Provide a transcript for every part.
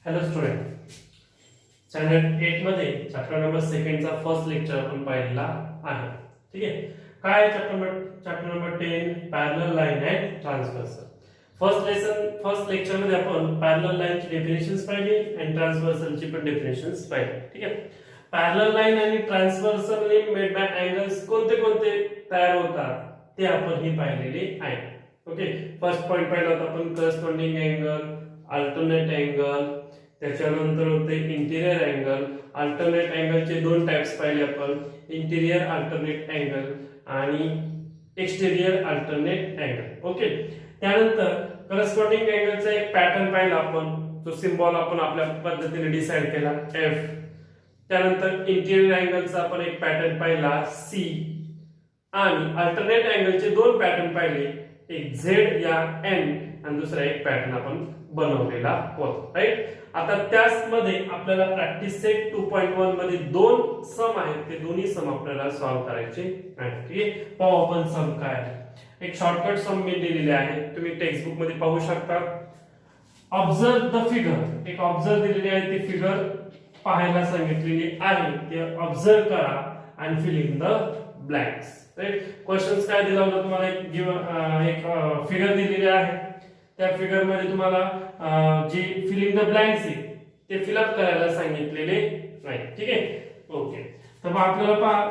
Hello student, standard 8 मध्ये chapter number 2 चा first lecture आपण पाहिलेला आहे. ठीक आहे. काय chapter number 10 parallel line and transversal. First lecture मध्ये आपण पॅरलल लाईनची डेफिनेशन्स पाहिली आणि ट्रान्सव्हर्सलची पण डेफिनेशन्स पाहिली. ठीक आहे. पॅरलल लाईन आणि ट्रान्सव्हर्सल मेड बाय अँगल्स कोणते कोणते तयार होतात ते आपण ही पाहिलेले आहे. ओके. फर्स्ट पॉइंट पाहिला होता आपण करस्पॉन्डिंग अँगल, अल्टरनेट अँगल, त्याच्यानंतर होते इंटिरियर अँगल. अल्टरनेट अँगलचे दोन टाइप्स पाहिले आपण, इंटिरियर अल्टरनेट अँगल आणि एक्सटेरियर अल्टरनेट अँगल. ओके. त्यानंतर करस्पॉन्डिंग अँगलचा एक पॅटर्न पाहिला आपण, जो सिम्बॉल आपण आपल्या पद्धतीने डिसाइड केला एफ. त्यानंतर इंटिरियर अँगलचा आपण एक पॅटर्न पाहिला सी आणि अल्टरनेट अँगलचे दोन पॅटर्न पाहिले, एक झेड या एन आणि दुसरा एक पॅटर्न आपण बनवलेला होता. राईट. आता त्याच मध्ये आपल्याला प्रॅक्टिस सेट 2.1 मध्ये दोन सम आहेत, ते दोन्ही सम आपल्याला सॉल्व्ह करायचे आहेत. ठीक आहे. पाहू आपण सम काय आहे. एक शॉर्टकट सम मी दिलेले आहे, तुम्ही टेक्स्ट बुक मध्ये पाहू शकता. ऑब्झर्व द फिगर, एक ऑब्झर्व दिलेली आहे, ती फिगर पाहायला सांगितलेली आहे, ते ऑब्झर्व करा आणि fill in the blanks. Right. Questions काय दिला होता तुम्हाला, एक फिगर दिलेली आहे, त्या फिगर मध्ये तुम्हाला जे फिल इन द ब्लँक्स आहे ते फिलअप करायला सांगितलेले नाही. ठीक आहे. ओके. तर मग आपल्याला पहा,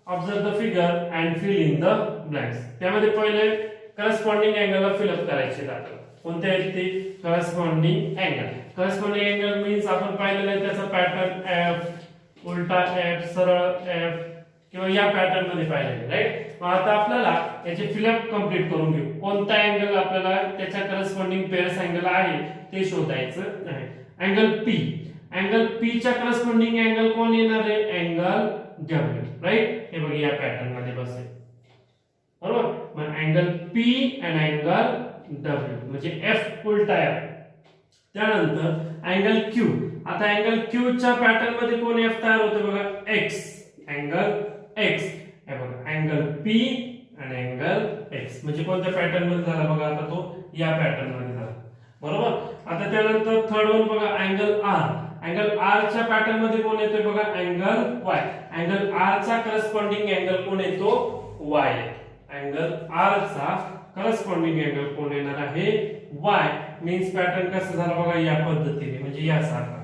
observe the figure and fill in the blanks. त्यामध्ये पहिले करस्पॉन्डिंग अँगलला फिलअप करायचे आहेत. कोणते आहेत ते? Corresponding angle. Corresponding angle means आपण पाहिलेलं आहे त्याचा पॅटर्न एफ, उलटा एफ, सरळ एफ किंवा या पॅटर्न मध्ये पाहिलेले. राईट. मग आता आपल्याला याचे फिलअप कंप्लीट करून घेऊ. कोणता अँगल आपल्याला त्याच्या करस्पॉन्डिंग पेअर्स अँगल आहे ते शोधायचं आहे. Angle P. अँगल पी च्या करस्पॉन्डिंग अँगल कोण येणार आहे? Angle W. राईट. हे बघा या पॅटर्न मध्ये बसेल. बरोबर. मग अँगल पी आणि अँगल डब्ल्यू म्हणजे एफ उलटा एफ. त्यानंतर अँगल क्यू. आता अँगल क्यू च्या पॅटर्न मध्ये कोण एफ तयार होते बघा? एक्स. Angle x. हे बघा अँगल पी आणि अँगल एक्स म्हणजे कोणत्या पॅटर्न मध्ये झाला बघा? आता तो या पॅटर्न मध्ये झाला. बरोबर. आता त्यानंतर थर्ड वन बघा, अँगल आर. अँगल आर च्या पॅटर्न मध्ये कोण येतोय बघा? Angle Y. अँगल आर चा करस्पॉन्डिंग अँगल कोण येतो? वाय. अँगल आर चा करस्पॉन्डिंग अँगल कोण येणार आहे? वाय. मीन्स पॅटर्न कसं झाला बघा? या पद्धतीने म्हणजे यासारखा.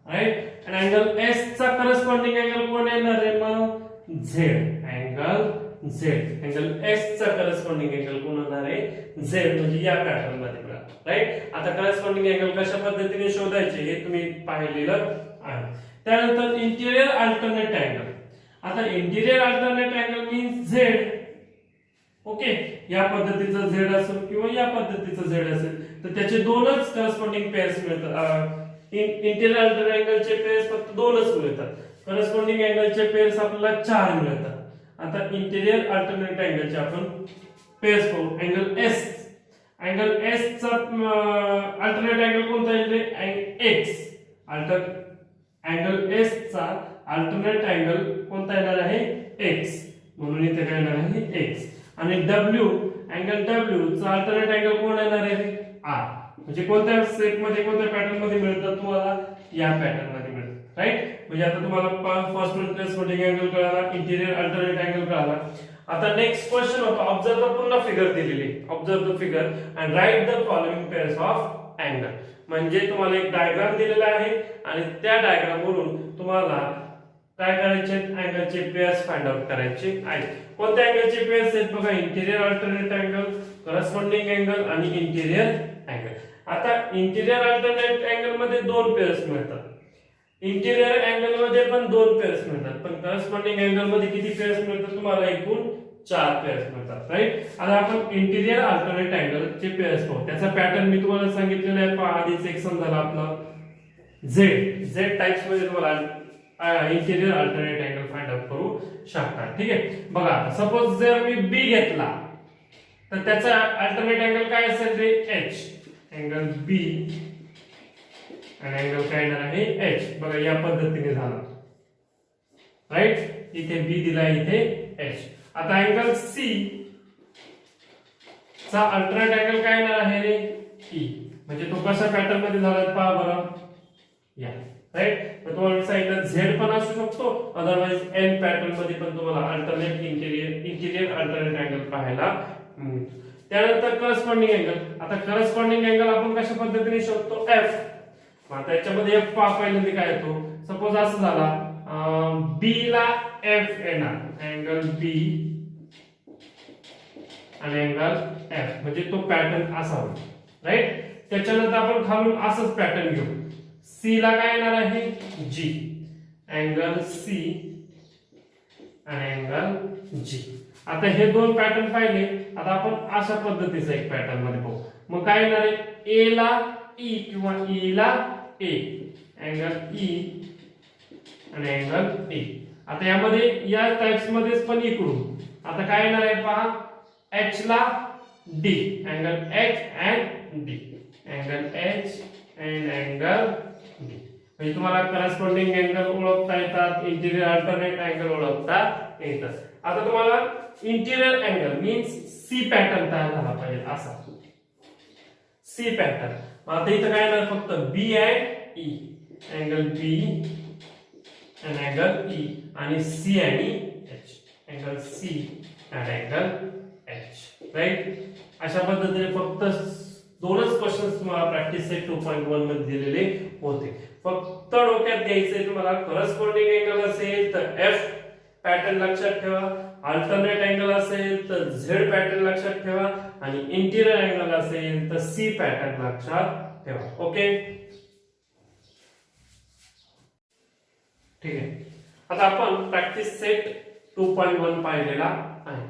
राईट. आणि अँगल एस चा करस्पॉन्डिंग अँगल कोण येणार आहे मग? Z. Angle Z. Angle S चा करस्पॉन्डिंग अँगल कोण होणार आहे? झेड म्हणजे या पॅटर्न मध्ये बघा. राईट. आता करस्पॉन्डिंग अँगल कशा पद्धतीने शोधायचे हे तुम्ही पाहिलेलं आहे. त्यानंतर इंटिरियर अल्टरनेट अँगल. आता interior alternate angle means Z. Okay. या पद्धतीचा झेड असेल किंवा या पद्धतीचा झेड असेल तर त्याचे दोनच करस्पॉन्डिंग पेअर्स मिळतात. इंटिरियर अल्टरनेट अँगलचे पेअर्स फक्त दोनच मिळतात. करस्पॉन्डिंग अँगलचे पेअर्स आपल्याला 4 मिळतात. आता इंटिरियर अल्टरनेट अँगलचे आपण पेअर्स पाहू. Angle S. अँगल एस चा अल्टरनेट अँगल कोणता येईल? एक्स. अँगल एस चा अल्टरनेट अँगल कोणता येणार आहे? एक्स. म्हणून इथे काय येणार आहे? एक्स. आणि डब्ल्यू. अँगल डब्ल्यू चा अल्टरनेट अँगल कोण येणार आहे? आर. म्हणजे कोणत्या सेट मध्ये कोणत्या पॅटर्न मध्ये मिळतात तुम्हाला? या पॅटर्न मध्ये मिळतात. राईट. म्हणजे आता तुम्हाला फर्स्ट वन करस्पॉन्डिंग अँगल कळाला, इंटिरियर अल्टरनेट अँगल कळाला. आता नेक्स्ट क्वेश्चन होता, ऑब्झर्व द पूर्ण फिगर दिलेली. Observe the figure and write the following pairs of angle. म्हणजे तुम्हाला एक डायग्राम दिलेला आहे आणि त्या डायग्राम वरून तुम्हाला काय करायचे? अँगलचे पेअर्स फाइंड आउट करायचे आहेत. कोणत्या अँगलचे पेअर्स आहेत बघा? Interior alternate angle, corresponding angle आणि इंटिरियर अँगल. आता इंटिरियर अल्टरनेट अँगल मध्ये दोन पेअर्स मिळतात. इंटिरियर अँगल मध्ये पण दोन पेअर्स मिळतात, पण करस्पॉन्डिंग अँगल मध्ये किती पेअर्स मिळतात तुम्हाला? एकूण 4 पेअर्स मिळतात. राईट. आता आपण इंटिरियर अल्टरनेट अँगल चे पेअर्स पाहू. त्याचा पॅटर्न मी तुम्हाला सांगितलेला आहे. पहा, आधीच एक सम झाला आपला झेड. झेड टाइप्स मध्ये तुम्हाला interior alternate angle find out करू शकता. ठीक आहे. बघा आता सपोज जर मी बी घेतला तर त्याचा अल्टरनेट अँगल काय असेल रे? एच. अँगल बी आणि अँगल काय येणार आहे? एच. बघा या पद्धतीने झाला. राईट. इथे बी दिला, इथे एच. आता अँगल सी चा अल्टरनेट अँगल काय येणार आहे रे? ई. म्हणजे तो कशा पॅटर्न मध्ये झाला पहा बरं. या राईट. तर तुम्हाला सांगितलं झेड पण असू शकतो, अदरवाइज एन पॅटर्न मध्ये पण तुम्हाला अल्टरनेट इंटिरियर अल्टरनेट अँगल पाहायला मिळतो. त्यानंतर करस्पॉन्डिंग अँगल. आता करस्पॉन्डिंग अँगल आपण कशा पद्धतीने शोधतो, एफ. आता याच्यामध्ये एफ पहिल्यांदा काय येतो, सपोज असं झाला बी ला एफ येणार, अँगल बी आणि अँगल एफ, म्हणजे तो पॅटर्न असा होईल राईट. त्याच्यानंतर आपण खालून असंच पॅटर्न घेऊ, सी ला काय येणार आहे, जी, अँगल सी आणि अँगल जी. आता हे दोन पॅटर्न पाहिले. आता आपण अशा पद्धतीचा एक पॅटर्न मध्ये पाहू. मग काय येणार आहे, ए ला ई किंवा ई ला ए, अँगल ई आणि अँगल ए. आता यामध्ये या टाइप्स मध्येच पण इकडून आता काय येणार आहे पहा, एच ला D, angle H and D, angle H and angle D. म्हणजे तुम्हाला करस्पॉन्डिंग अँगल ओळखता येतात, इंटिरियर अल्टरनेट अँगल ओळखता येतात. आता तुम्हाला interior angle means C pattern तयार झाला पाहिजे असा, सी पॅटर्न. आता इथं काय येणार, फक्त बी अँड ई, अँगल बी आणि अँगल ई, आणि सी आणि एच, अँगल सी आणि अँगल एच राईट. अशा पद्धतीने फक्त दोनच क्वेश्चन्स तुम्हाला प्रॅक्टिस सेट 2.1 मध्ये दिलेले होते. फक्त डोक्यात घ्यायचंय तुम्हाला, करस्पॉन्डिंग अँगल असेल तर एफ पॅटर्न लक्षात ठेवा, अल्टरनेट अँगल असेल तर झेड पॅटर्न लक्षात ठेवा, आणि इंटिरियर अँगल असेल तर सी पॅटर्न लक्षात ठेवा. ओके ठीक आहे. आता आपण प्रॅक्टिस सेट 2.1 पाहिलेला आहे.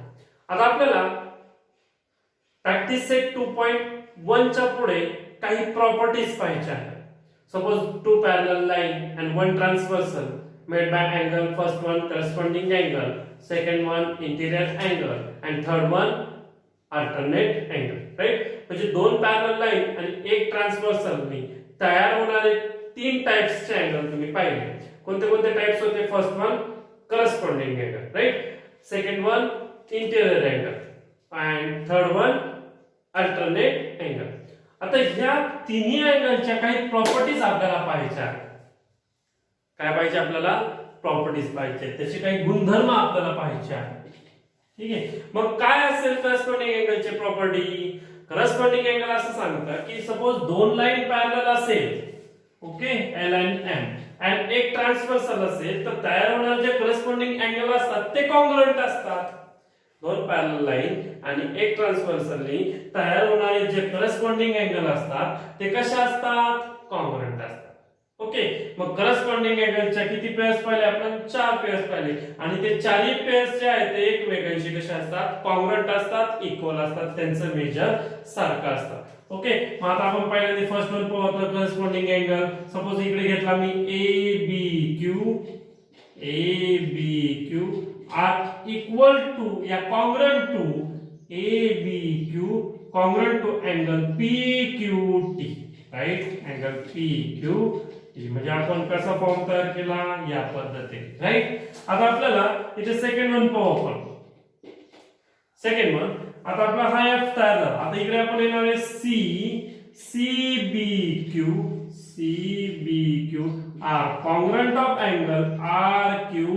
आता आपल्याला प्रॅक्टिस सेट 2.1 च्या पुढे काही प्रॉपर्टीज पाहायच्या आहेत. Suppose two parallel line and one transversal made by angle, first one corresponding angle, second one interior angle and third one alternate angle right. म्हणजे दोन पॅरलल लाईन आणि एक ट्रान्सव्हर्सल तयार होणारे तीन टाइप्सचे अँगल तुम्ही पाहिले. कोणते कोणते टाइप्स होते, first one corresponding angle right, second one interior angle and third one alternate angle. आता ह्या तिन्ही अँगलच्या काही प्रॉपर्टीज आपल्याला पाहायच्या आहेत. काय पाहिजे आपल्याला, प्रॉपर्टीज पाहिजे, त्याचे काही गुणधर्म आपल्याला पाहायचे आहेत. ठीक आहे. मग काय असेल करस्पॉन्डिंग अँगलचे प्रॉपर्टी. करस्पॉन्डिंग अँगल असं सांगतं की सपोज दोन लाईन पॅरलल असेल, okay, L and M, and एक ट्रान्सव्हर्सल असेल तर तयार होणारे जे करस्पॉन्डिंग अँगल असतात ते कॉन्ग्रुएंट असतात. दोन पॅरलल लाईन आणि एक ट्रान्सव्हर्सलनी तयार होणारे जे करस्पॉन्डिंग अँगल असतात ते कसे असतात, कॉन्ग्रुएंट असतात. ओके. मग करस्पॉन्डिंग अँगलच्या किती पेअर्स पाहिले आपण, 4 पेअर्स पाहिले, आणि ते चारही पेअर्स जे आहेत ते एकमेकांशी कसे असतात, कॉन्ग्रुएंट असतात, इक्वल असतात, त्यांचं मेजर सारखं असतं. ओके. मग आता आपण पाहिलं फर्स्ट वन पाहतो करस्पॉन्डिंग अँगल. सपोज इकडे घेतला मी A B Q R equal to या congruent to A B Q congruent to angle P Q T right, angle P Q T. म्हणजे आपण कसा फॉर्म तयार केला, या पद्धतीने राईट. आता आपल्याला इथे सेकंड वन पाहू आपण. सेकंड वन आता आपला हा एफ तयार झाला. आता इकडे आपण येणार आहे C B Q R congruent of angle R Q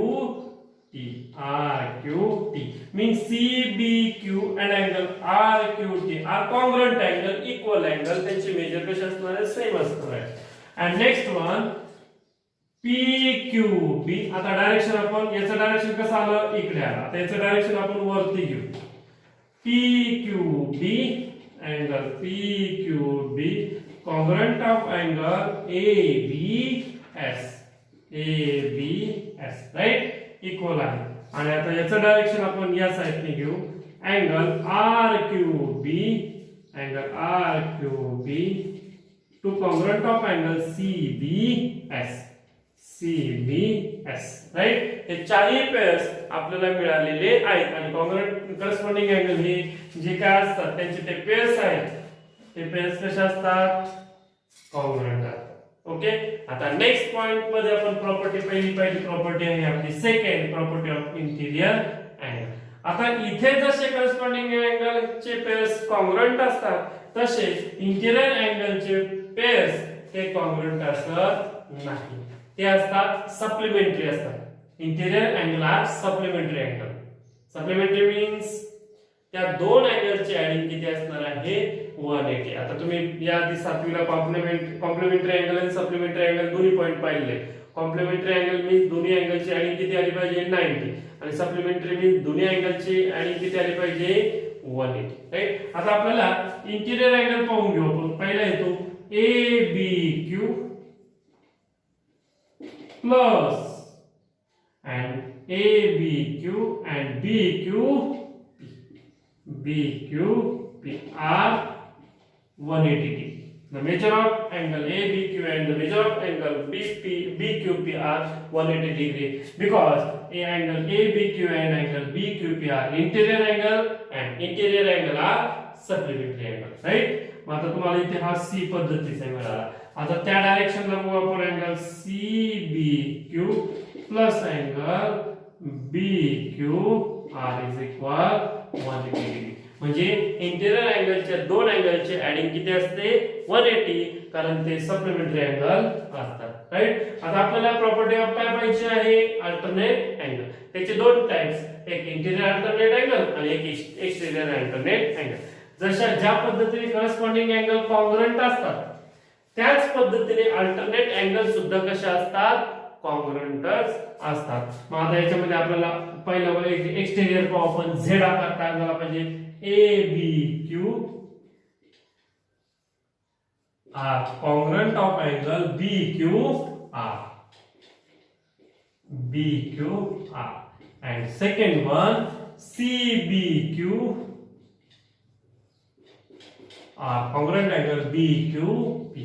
T means C B Q and angle R Q T R congruent angle, equal angle, त्यांचे मेजर कसे असणार आहे, सेम असणार आहे. And next one P Q B. आता direction आपण याचं direction कसं आलं, इकडे आलं. आता याचं डायरेक्शन आपण वरती घेऊ. P Q B angle P Q B congruent of angle A B S right, equal आहे. आणि आता याचं डायरेक्शन आपण या साइडने घेऊ. Angle R Q B to congruent of angle C B S right. हे चारही पेअर्स आपल्याला मिळालेले आहेत आणि कॉन्ग्रुएंट करस्पॉन्डिंग अँगल हे जे काय असतात त्यांचे ते पेअर्स आहेत, ते पेअर्स कसे असतात, कॉन्ग्रुएंट असतात. ओके. आता नेक्स्ट पॉइंट मध्ये आपण प्रॉपर्टी पहिली प्रॉपर्टी आहे आपली second property of interior angle. आता इथे जसे करस्पॉन्डिंग अँगलचे पेअर्स कॉन्ग्रुएंट असतात तसे इंटिरियर अँगलचे पेअर्स हे कॉन्ग्रुएंट असतात नाही, ते असतात सप्लिमेंटरी असतात. Interior angle are supplementary angle. Supplementary means त्या दोन अँगलची ऍडिंग किती असणार आहे 180. आता तुम्ही या आधी 7वीला कॉम्प्लिमेंटरी अँगल आणि सप्लिमेंटरी अँगल दोन्ही पॉइंट पाहिले. कॉम्प्लिमेंटरी अँगल मीन्स दोन्ही अँगलची ऍडिंग किती आली पाहिजे 90 आणि सप्लिमेंटरी मीन्स दोन्ही अँगलची ऍडिंग किती आली पाहिजे 180. राईट. आता आपल्याला इंटिरियर अँगल पाहून घेऊ आपण. पहिला येतो ABQ plus and ABQ and BQP are 180 degree. The measure of angle ABQ and the measure of angle BQP are 180 degree because angle ABQ and angle BQP are interior angle and interior angle are supplementary angle. Right? मग आता तुम्हाला इथे हा C पद्धतीचा मिळाला. आता त्या डायरेक्शनला बघू आपण angle CBQ plus angle BQR is equal 180 degree. म्हणजे इंटिरियर अँगलच्या दोन अँगलचे ऍडिंग किती असते 180 कारण ते सप्लिमेंटरी अँगल असतात. राईट. आता आपल्याला प्रॉपर्टी ऑफ काय पाहिजे आहे अल्टरनेट अँगल. त्याचे दोन टाइप्स, एक इंटिरियर अल्टरनेट अँगल आणि एक एक्सटेरियर अल्टरनेट अँगल. जशा ज्या पद्धतीने करस्पॉन्डिंग अँगल कॉन्ग्रुएंट असतात त्याच पद्धतीने अल्टरनेट अँगल सुद्धा कशा असतात कॉन्ग्रुएंटच असतात. मग आता याच्यामध्ये आपल्याला पहिलं एक्सटेरियर पाहू आपण. झेड आकार काय झाला पाहिजे ABQ are congruent of angle BQR and second one CBQ are congruent angle BQP.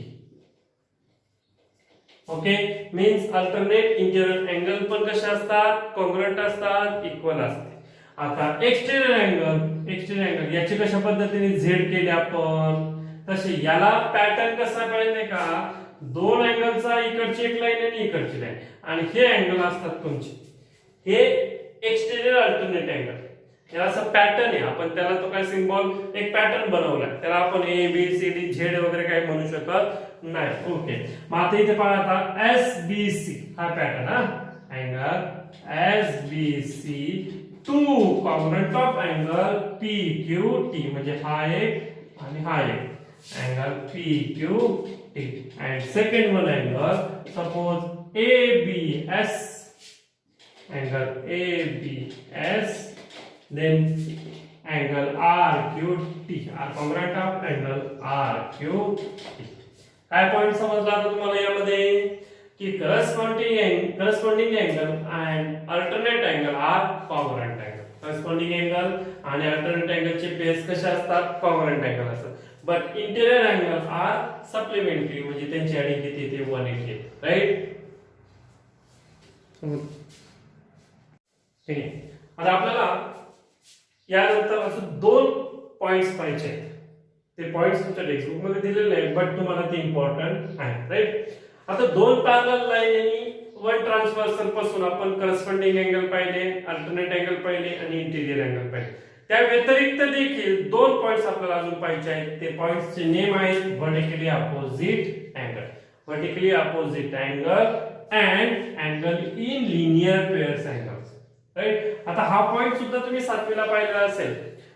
Okay. Means alternate interior angle पण कशा असतात कॉन्ग्रुएंट असतात इक्वल असते. आता एक्सटेरियर अँगल याची कशा पद्धतीने झेड केले आपण तसे याला पॅटर्न कसा पाहिजे का दोन अँगलचा इकडची एक लाईन आणि इकडची लाईन आणि हे अँगल असतात तुमचे हे एक्सटेरियर अल्टरनेट अँगल. याला असं पॅटर्न आहे आपण त्याला तो काय सिम्बॉल एक पॅटर्न बनवलाय त्याला आपण ABCD झेड वगैरे काय म्हणू शकत नाही. ओके. मग आता इथे पहा आता SBC हा पॅटर्न हा angle SBC to congruent of angle PQT म्हणजे हा एक आणि हा एक angle PQT and second one angle suppose ABS angle ABS then angle RQT are congruent of angle RQT. काय पॉइंट समजला आता तुम्हाला यामध्ये की corresponding angle and alternate angle are congruent angle. Corresponding angle आणि अल्टरनेट अँगलचे बेस कसे असतात कॉन्ग्रुएंट अँगल असतात. But interior angle are supplementary म्हणजे त्यांची ऍडिंग किती ते 180. राईट. ठीक आहे. आता आपल्याला यानंतर असं दोन पॉइंट्स पाहिजे आहेत. ते पॉइंट्स तुमच्या टेक्स्टबुक मध्ये दिलेले आहेत बट तुम्हाला ते इम्पॉर्टंट आहे. राईट. आता दोन पॅरलल लाईन आणि वन ट्रान्सव्हर्सल पासून आपण करस्पॉन्डिंग अँगल पाहिले अल्टरनेट अँगल पाहिले आणि इंटिरियर अँगल पाहिले. त्या व्यतिरिक्त देखील दोन पॉइंट्स आपल्याला अजून पाहिजे आहेत. ते पॉइंट्सचे नेम आहेत vertically opposite angle and angle in linear pairs angles. Right. आता हा पॉइंट सुद्धा तुम्ही 7वीला पाहिलेला असेल.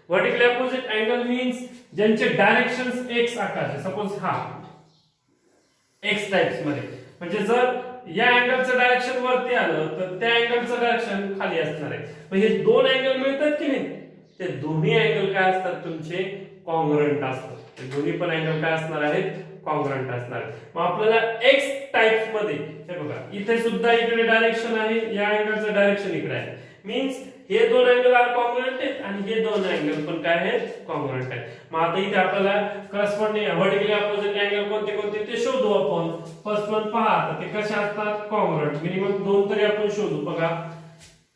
व्हर्टिकली अपोजिट अँगल मीन्स ज्यांचे डायरेक्शन्स एक्स आकारचे सपोज हा एक्स टाइप्स मध्ये म्हणजे जर या अँगलचं डायरेक्शन वरती आलं तर त्या अँगलचं डायरेक्शन खाली असणार आहे. मग हे दोन अँगल मिळतात की नाही ते दोन्ही अँगल काय असतात तुमचे कॉन्ग्रुएंट असतात. ते दोन्ही पण अँगल काय असणार आहेत कॉन्ग्रुएंट असणार आहेत. मग आपल्याला एक्स टाइप्स मध्ये हे बघा इथे सुद्धा इकडे डायरेक्शन आहे या अँगलचं डायरेक्शन इकडे आहे मीन्स हे दोन अँगल आर कॉन्ग्रुएंट आहेत आणि हे दोन अँगल पण काय आहेत कॉन्ग्रुएंट आहेत. मग आता इथे आपल्याला करस्पॉन्डिंग व्हर्टिकली अपोजिट अँगल कोणते कोणते ते शोधू आपण. फर्स्ट वन पहा आता ते कसे असतात कॉन्ग्रुएंट. मिनिमम दोन तरी आपण शोधू. बघा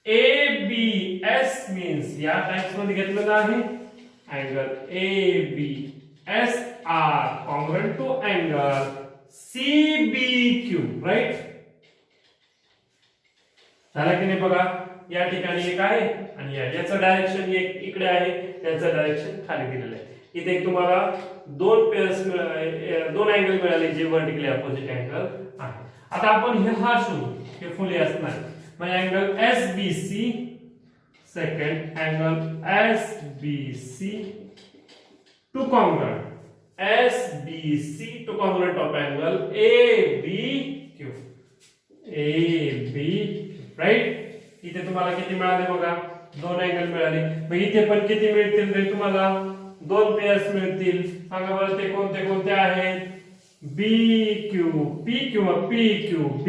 ABS मीन्स या टाइप्स मध्ये घेतलेलं आहे angle ABS are congruent to angle CBQ. Right. झालं की नाही बघा या ठिकाणी एक आहे आणि याचं डायरेक्शन एक इकडे आहे त्याचं डायरेक्शन खाली दिलेलं आहे. इथे तुम्हाला दोन पेअर्स दोन अँगल मिळाले जे व्हर्टिकली अपोजिट अँगल आहे. आता आपण हा शोधू, हे फुली असणार म्हणजे angle SBC, second angle SBC to congruent SBC to congruent of angle ABQ. Right. इथे तुम्हाला किती मिळाले बघा, दोन अँगल मिळाले. मग इथे पण किती मिळतील रे तुम्हाला, दोन पेअर्स मिळतील. सांगा बरं ते कोणते कोणते आहेत, BQP किंवा PQB.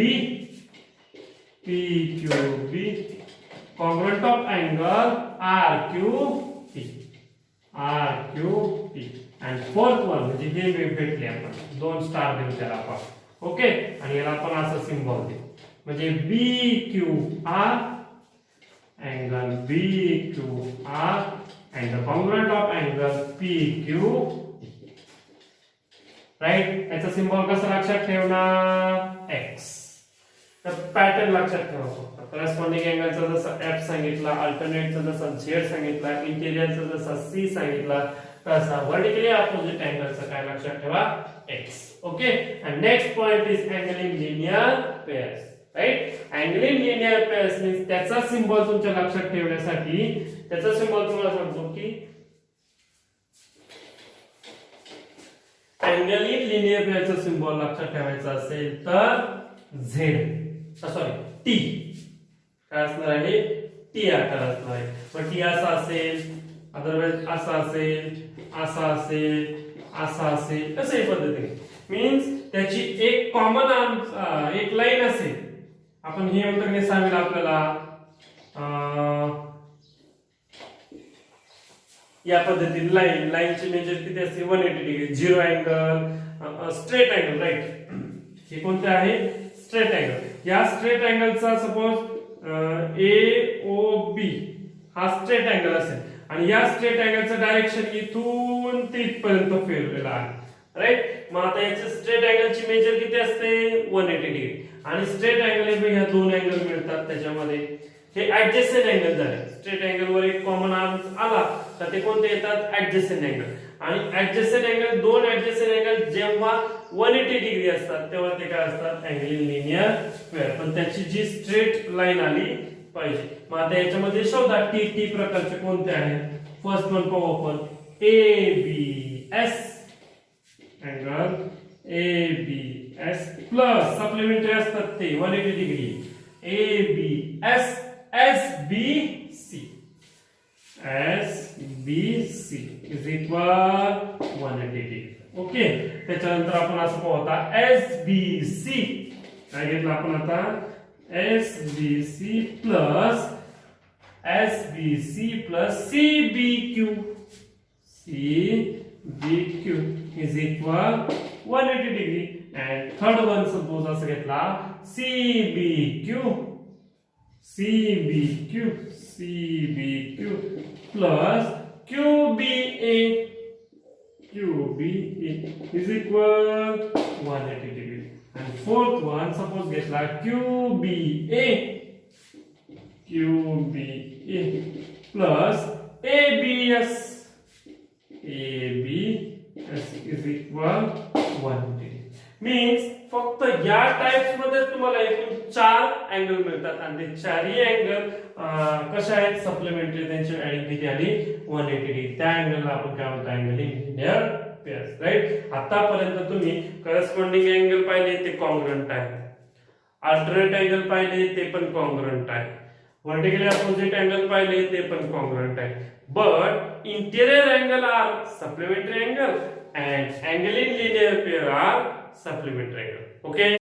PQB congruent of angle RQP. आणि फोर्थ वन म्हणजे हे भेटले, आपण दोन स्टार देऊ त्याला आपण. ओके. आणि याला आपण असं सिम्बॉल देऊ म्हणजे BQR angle BQR and the congruent of angle PQ. Right. याचा सिम्बॉल कसा लक्षात ठेवणार, X. तर पॅटर्न लक्षात ठेवा फक्त. करस्पॉन्डिंग अँगलचा जसा F सांगितला, अल्टरनेटचा जसा Z सांगितला, इंटिरियरचा जसा C सांगितला, तसा व्हर्टिकली अपोजिट अँगलचा काय लक्षात ठेवा, X. Okay. and next point is angle in linear pairs. Right. Angle in linear pairs means त्याचा सिम्बॉल तुमच्या लक्षात ठेवण्यासाठी त्याचा सिम्बॉल तुम्हाला सांगतो की अँगल इन लिनियर पेअरचा सिम्बॉल लक्षात ठेवायचा असेल तर T काय असणार आहे, T आकार असणार आहे. मग T असा असेल, अदरवाइज असा असेल, असा असेल, असा असेल, असे पद्धतीने मीन्स त्याची एक कॉमन एक लाईन असेल. आपण हे उत्तर सांगेल आपल्याला या पद्धतीने लाईनची मेजर किती असते, 180 degree. Zero angle, straight angle. Right. हे कोणते आहे, स्ट्रेट अँगल. या स्ट्रेट अँगलचा सपोज AOB हा स्ट्रेट अँगल असेल आणि या स्ट्रेट अँगलचं डायरेक्शन इथून तिथपर्यंत फिरलेला आहे. राईट. मग आता याचे स्ट्रेट अँगलची मेजर किती असते, 180 डिग्री. आणि स्ट्रेट अँगल ह्या दोन अँगल मिळतात त्याच्यामध्ये. हे ऍडजस्टंट अँगल झाले. स्ट्रेट अँगल वर एक कॉमन आर्म आला तर ते कोणते येतात, ऍडजस्टंट अँगल. आणि ऍडजस्टंट अँगल, दोन ऍडजस्टंट अँगल जेव्हा 180 डिग्री असतात तेव्हा ते काय असतात, अँगल इन लिनियर पेअर. पण त्याची जी स्ट्रेट लाईन आली पाहिजे. मग आता याच्यामध्ये शोधा T प्रकारचे कोणते आहेत. फर्स्ट वन पाहू आपण, ABS angle ABS plus supplementary असतात ते 180 degree. ABS SBC is equal 180 degree. Okay. त्याच्यानंतर आपण असं पाहू आता SBC काय घेतलं आपण आता, SBC plus CBQ is equal 180 degree. and third one suppose असं घेतला CBQ plus QBA is equal 180 degree. and fourth one suppose घेतला QBA plus ABS is equal 180. Means फक्त या टाइप्स मध्ये तुम्हाला एकूण 4 अँगल मिळतात आणि ते चारही अँगल कशा आहेत, सप्लिमेंटरी. त्यांची ऍडिंग किती आली, 180 डिग्री. त्या अँगलला आपण काय म्हणतो, angle in linear pairs. Right. आतापर्यंत तुम्ही करस्पॉन्डिंग अँगल पाहिले ते कॉन्ग्रुएंट आहे, अल्टरनेट अँगल पाहिले ते पण कॉन्ग्रुएंट आहे, व्हर्टिकली अपोजिट अँगल पाहिले ते पण कॉन्ग्रुएंट आहे. But interior angle are supplementary angle and angle in linear pair are supplementary angle. Okay.